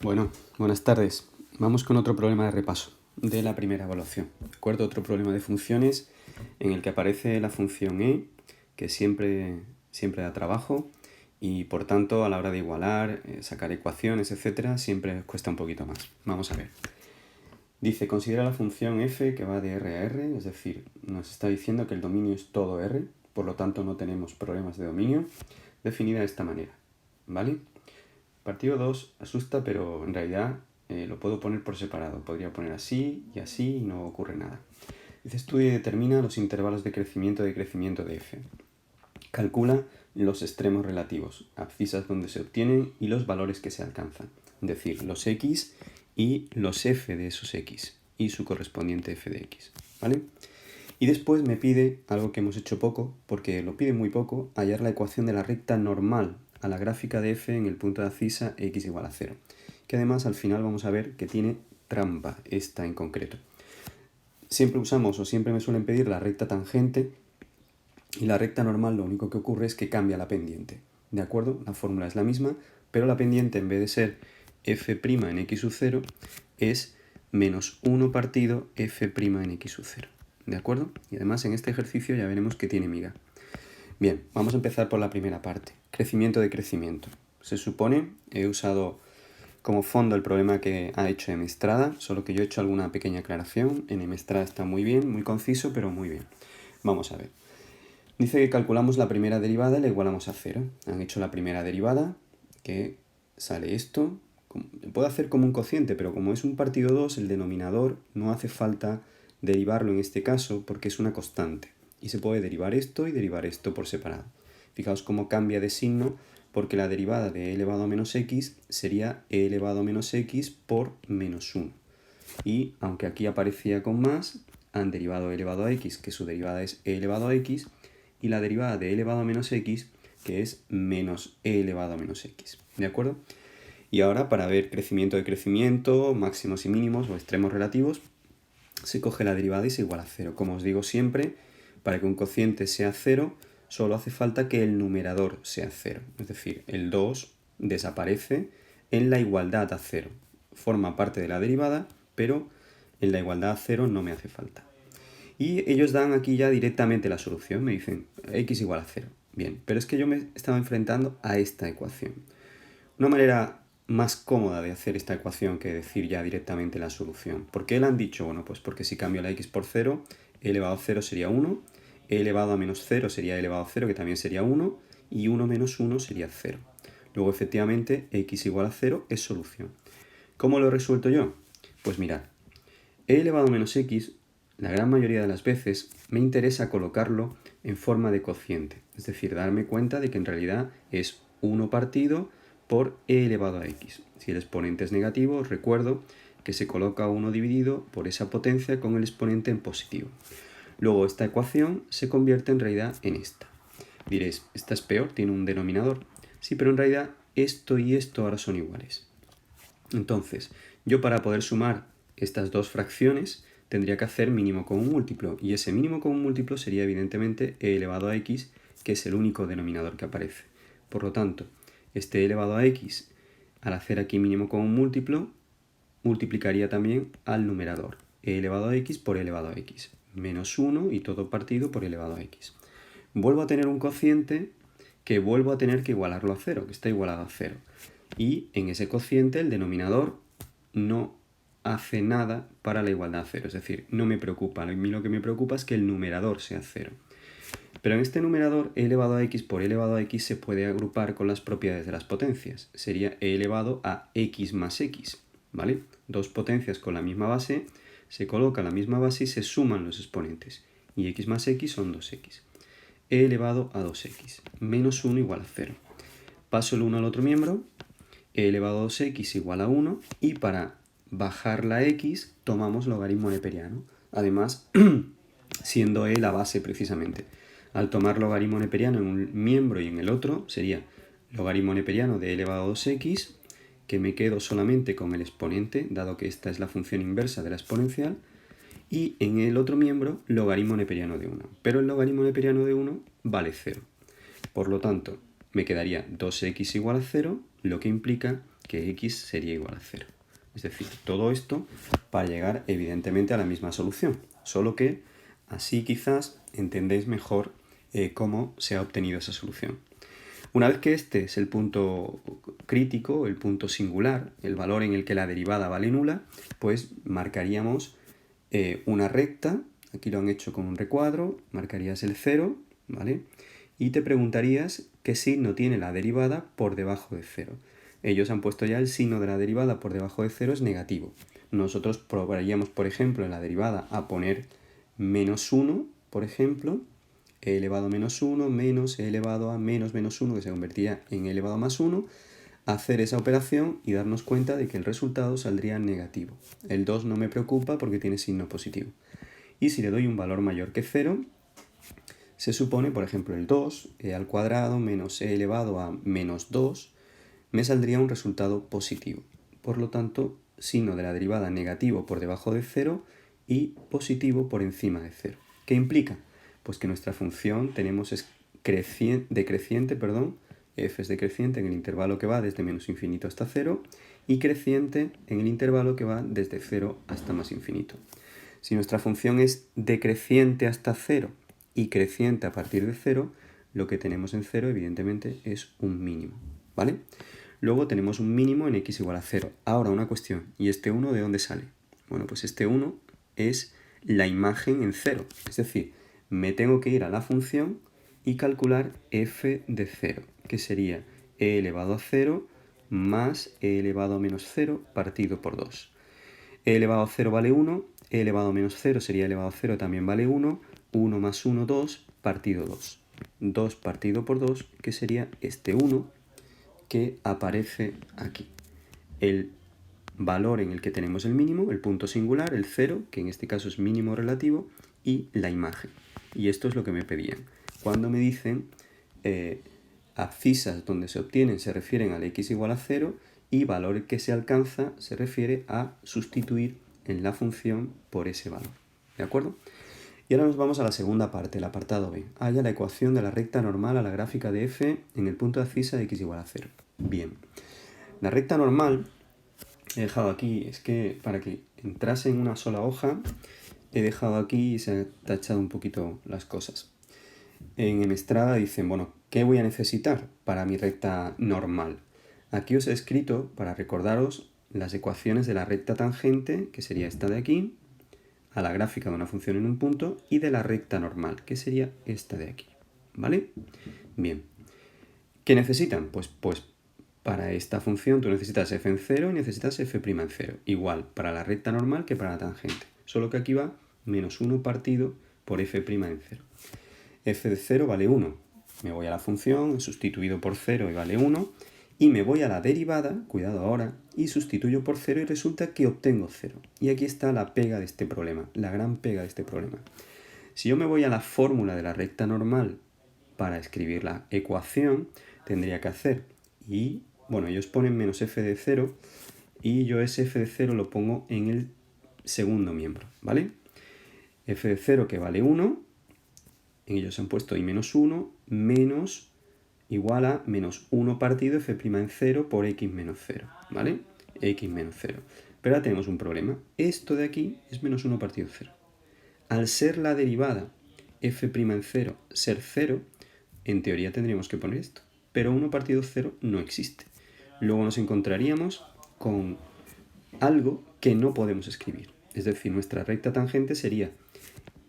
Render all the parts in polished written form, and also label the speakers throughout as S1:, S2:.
S1: Bueno, buenas tardes. Vamos con otro problema de repaso de la primera evaluación. ¿De acuerdo? Otro problema de funciones en el que aparece la función e, que siempre da trabajo y por tanto a la hora de igualar, sacar ecuaciones, etcétera, siempre cuesta un poquito más. Vamos a ver. Dice, considera la función f que va de R a R, es decir, nos está diciendo que el dominio es todo R, por lo tanto no tenemos problemas de dominio, definida de esta manera, ¿vale? Partido 2 asusta, pero en realidad lo puedo poner por separado. Podría poner así y no ocurre nada. Dice, estudia y determina los intervalos de crecimiento de f. Calcula los extremos relativos, abscisas donde se obtienen y los valores que se alcanzan. Es decir, los x y los f de esos x y su correspondiente f de x, ¿vale? Y después me pide algo que hemos hecho poco, porque lo pide muy poco, hallar la ecuación de la recta normal a la gráfica de f en el punto de abscisa x igual a 0. Que además al final vamos a ver que tiene trampa esta en concreto. Siempre usamos o siempre me suelen pedir la recta tangente y la recta normal lo único que ocurre es que cambia la pendiente. ¿De acuerdo? La fórmula es la misma, pero la pendiente en vez de ser f' en x sub 0 es menos 1 partido f' en x sub 0. ¿De acuerdo? Y además en este ejercicio ya veremos que tiene miga. Bien, vamos a empezar por la primera parte. Crecimiento de crecimiento. Se supone, he usado como fondo el problema que ha hecho M. Estrada, solo que yo he hecho alguna pequeña aclaración. En M. Estrada está muy bien, muy conciso, pero muy bien. Vamos a ver. Dice que calculamos la primera derivada y la igualamos a 0. Han hecho la primera derivada, que sale esto. Puedo hacer como un cociente, pero como es un partido 2, el denominador no hace falta derivarlo en este caso porque es una constante. Y se puede derivar esto y derivar esto por separado. Fijaos cómo cambia de signo, porque la derivada de e elevado a menos x sería e elevado a menos x por menos 1. Y aunque aquí aparecía con más, han derivado e elevado a x, que su derivada es e elevado a x, y la derivada de e elevado a menos x, que es menos e elevado a menos x. ¿De acuerdo? Y ahora, para ver crecimiento de crecimiento, máximos y mínimos o extremos relativos, se coge la derivada y se iguala a 0. Como os digo siempre, para que un cociente sea 0, solo hace falta que el numerador sea 0. Es decir, el 2 desaparece en la igualdad a 0. Forma parte de la derivada, pero en la igualdad a 0 no me hace falta. Y ellos dan aquí ya directamente la solución. Me dicen x igual a 0. Bien, pero es que yo me estaba enfrentando a esta ecuación. Una manera más cómoda de hacer esta ecuación que decir ya directamente la solución. ¿Por qué la han dicho? Bueno, pues porque si cambio la x por 0, e elevado a 0 sería 1, e elevado a menos 0 sería e elevado a 0, que también sería 1, y 1 menos 1 sería 0. Luego, efectivamente, x igual a 0 es solución. ¿Cómo lo he resuelto yo? Pues mirad, e elevado a menos x, la gran mayoría de las veces, me interesa colocarlo en forma de cociente. Es decir, darme cuenta de que en realidad es 1 partido por e elevado a x. Si el exponente es negativo, os recuerdo que se coloca 1 dividido por esa potencia con el exponente en positivo. Luego esta ecuación se convierte en realidad en esta. Diréis, esta es peor, tiene un denominador. Sí, pero en realidad esto y esto ahora son iguales. Entonces, yo para poder sumar estas dos fracciones tendría que hacer mínimo con un múltiplo. Y ese mínimo con un múltiplo sería evidentemente e elevado a x, que es el único denominador que aparece. Por lo tanto, este e elevado a x, al hacer aquí mínimo con un múltiplo, multiplicaría también al numerador. E elevado a x por e elevado a x. Menos 1 y todo partido por e elevado a x. Vuelvo a tener un cociente que vuelvo a tener que igualarlo a 0, que está igualado a 0. Y en ese cociente el denominador no hace nada para la igualdad a 0. Es decir, no me preocupa. A mí lo que me preocupa es que el numerador sea 0. Pero en este numerador, e elevado a x por e elevado a x se puede agrupar con las propiedades de las potencias. Sería e elevado a x más x, ¿vale? Dos potencias con la misma base, se coloca la misma base y se suman los exponentes. Y x más x son 2x. E elevado a 2x, menos 1 igual a 0. Paso el 1 al otro miembro, e elevado a 2x igual a 1, y para bajar la x tomamos logaritmo neperiano. Además, siendo e la base precisamente. Al tomar logaritmo neperiano en un miembro y en el otro, sería logaritmo neperiano de e elevado a 2x, que me quedo solamente con el exponente, dado que esta es la función inversa de la exponencial, y en el otro miembro, logaritmo neperiano de 1. Pero el logaritmo neperiano de 1 vale 0. Por lo tanto, me quedaría 2x igual a 0, lo que implica que x sería igual a 0. Es decir, todo esto para llegar evidentemente a la misma solución, solo que así quizás entendéis mejor cómo se ha obtenido esa solución. Una vez que este es el punto crítico, el punto singular, el valor en el que la derivada vale nula, pues marcaríamos una recta, aquí lo han hecho con un recuadro, marcarías el 0, ¿vale? Y te preguntarías qué signo tiene la derivada por debajo de 0. Ellos han puesto ya el signo de la derivada por debajo de 0 es negativo. Nosotros probaríamos, por ejemplo, en la derivada a poner menos 1, por ejemplo, e elevado a menos 1 menos e elevado a menos 1, que se convertiría en e elevado a más 1, hacer esa operación y darnos cuenta de que el resultado saldría negativo. El 2 no me preocupa porque tiene signo positivo. Y si le doy un valor mayor que 0, se supone, por ejemplo, el 2, e al cuadrado menos e elevado a menos 2, me saldría un resultado positivo. Por lo tanto, signo de la derivada negativo por debajo de 0 y positivo por encima de 0. ¿Qué implica? Pues que nuestra función tenemos decreciente, f es decreciente en el intervalo que va desde menos infinito hasta 0 y creciente en el intervalo que va desde 0 hasta más infinito. Si nuestra función es decreciente hasta 0 y creciente a partir de 0, lo que tenemos en 0 evidentemente es un mínimo, ¿vale? Luego tenemos un mínimo en x igual a 0. Ahora una cuestión, ¿y este 1 de dónde sale? Bueno, pues este 1 es la imagen en 0, es decir, me tengo que ir a la función y calcular f de 0, que sería e elevado a 0 más e elevado a menos 0 partido por 2. E elevado a 0 vale 1, e elevado a menos 0 sería e elevado a 0 también vale 1, 1 más 1, 2, partido 2. 2 partido por 2, que sería este 1 que aparece aquí. El valor en el que tenemos el mínimo, el punto singular, el 0, que en este caso es mínimo relativo, y la imagen. Y esto es lo que me pedían. Cuando me dicen abscisas donde se obtienen se refieren al x igual a 0 y valor que se alcanza se refiere a sustituir en la función por ese valor. ¿De acuerdo? Y ahora nos vamos a la segunda parte, el apartado B. Halla la ecuación de la recta normal a la gráfica de f en el punto de abscisa de x igual a 0. Bien. La recta normal he dejado aquí, es que para que entrase en una sola hoja, he dejado aquí y se han tachado un poquito las cosas. En Strada dicen, bueno, ¿qué voy a necesitar para mi recta normal? Aquí os he escrito, para recordaros, las ecuaciones de la recta tangente, que sería esta de aquí, a la gráfica de una función en un punto, y de la recta normal, que sería esta de aquí. ¿Vale? Bien. ¿Qué necesitan? Pues para esta función tú necesitas f en 0 y necesitas f' en 0. Igual para la recta normal que para la tangente. Solo que aquí va menos 1 partido por f' en 0. F de 0 vale 1. Me voy a la función, sustituido por 0 y vale 1. Y me voy a la derivada, cuidado ahora, y sustituyo por 0 y resulta que obtengo 0. Y aquí está la pega de este problema, la gran pega de este problema. Si yo me voy a la fórmula de la recta normal para escribir la ecuación, tendría que hacer y, bueno, ellos ponen menos f de 0 y yo ese f de 0 lo pongo en el segundo miembro, ¿vale? F de 0 que vale 1, en ellos han puesto y menos 1, menos igual a menos 1 partido f' en 0 por x menos 0, ¿vale? X menos 0. Pero ahora tenemos un problema. Esto de aquí es menos 1 partido 0. Al ser la derivada f' en 0 ser 0, en teoría tendríamos que poner esto. Pero 1 partido 0 no existe. Luego nos encontraríamos con algo que no podemos escribir. Es decir, nuestra recta tangente sería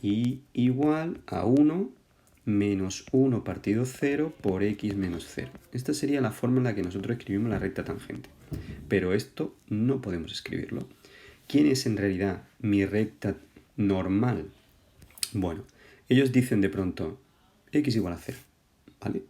S1: y igual a 1 menos 1 partido 0 por x menos 0. Esta sería la forma en la que nosotros escribimos la recta tangente. Pero esto no podemos escribirlo. ¿Quién es en realidad mi recta normal? Bueno, ellos dicen de pronto x igual a 0, ¿vale?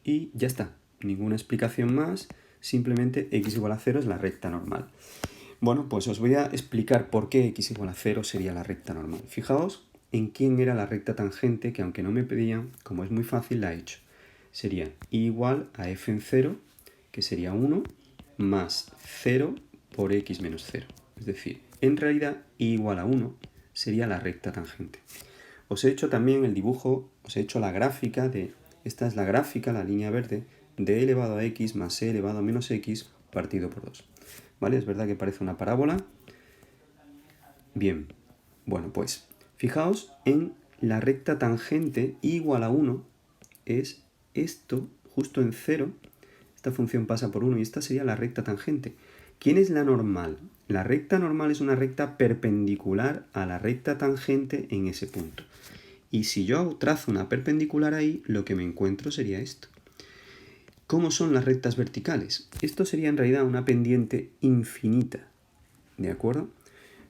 S1: Y ya está, ninguna explicación más, simplemente x igual a 0 es la recta normal. Bueno, pues os voy a explicar por qué x igual a 0 sería la recta normal. Fijaos en quién era la recta tangente, que aunque no me pedían, como es muy fácil, la he hecho. Sería igual a f en 0, que sería 1, más 0 por x menos 0. Es decir, en realidad igual a 1 sería la recta tangente. Os he hecho también el dibujo, os he hecho la gráfica de, esta es la gráfica, la línea verde, de e elevado a x más e elevado a menos x partido por 2. ¿Vale? Es verdad que parece una parábola. Bien, bueno, pues fijaos en la recta tangente igual a 1 es esto justo en 0. Esta función pasa por 1 y esta sería la recta tangente. ¿Quién es la normal? La recta normal es una recta perpendicular a la recta tangente en ese punto. Y si yo trazo una perpendicular ahí, lo que me encuentro sería esto. ¿Cómo son las rectas verticales? Esto sería en realidad una pendiente infinita, ¿de acuerdo?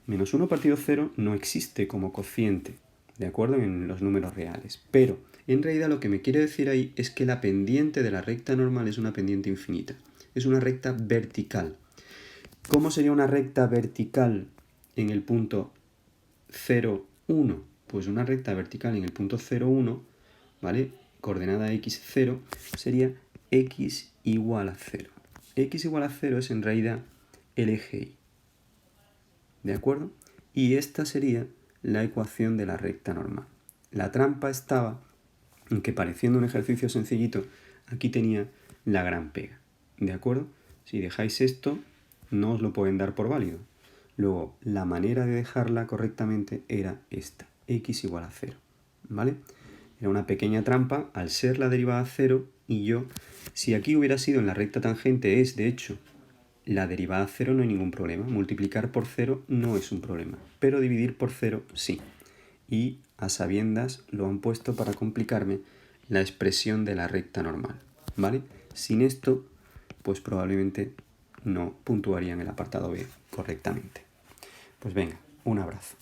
S1: Menos 1 partido 0 no existe como cociente, ¿de acuerdo? En los números reales. Pero en realidad lo que me quiere decir ahí es que la pendiente de la recta normal es una pendiente infinita. Es una recta vertical. ¿Cómo sería una recta vertical en el punto 0, 1? Pues una recta vertical en el punto 0, 1, ¿vale? Coordenada x0 sería x igual a 0. X igual a 0 es en realidad el eje y. ¿De acuerdo? Y esta sería la ecuación de la recta normal. La trampa estaba en que, pareciendo un ejercicio sencillito, aquí tenía la gran pega. ¿De acuerdo? Si dejáis esto, no os lo pueden dar por válido. Luego, la manera de dejarla correctamente era esta, x igual a 0. ¿Vale? Era una pequeña trampa al ser la derivada 0 y yo, si aquí hubiera sido en la recta tangente, es de hecho la derivada 0, no hay ningún problema. Multiplicar por 0 no es un problema, pero dividir por 0 sí. Y a sabiendas lo han puesto para complicarme la expresión de la recta normal, ¿vale? Sin esto, pues probablemente no puntuarían el apartado B correctamente. Pues venga, un abrazo.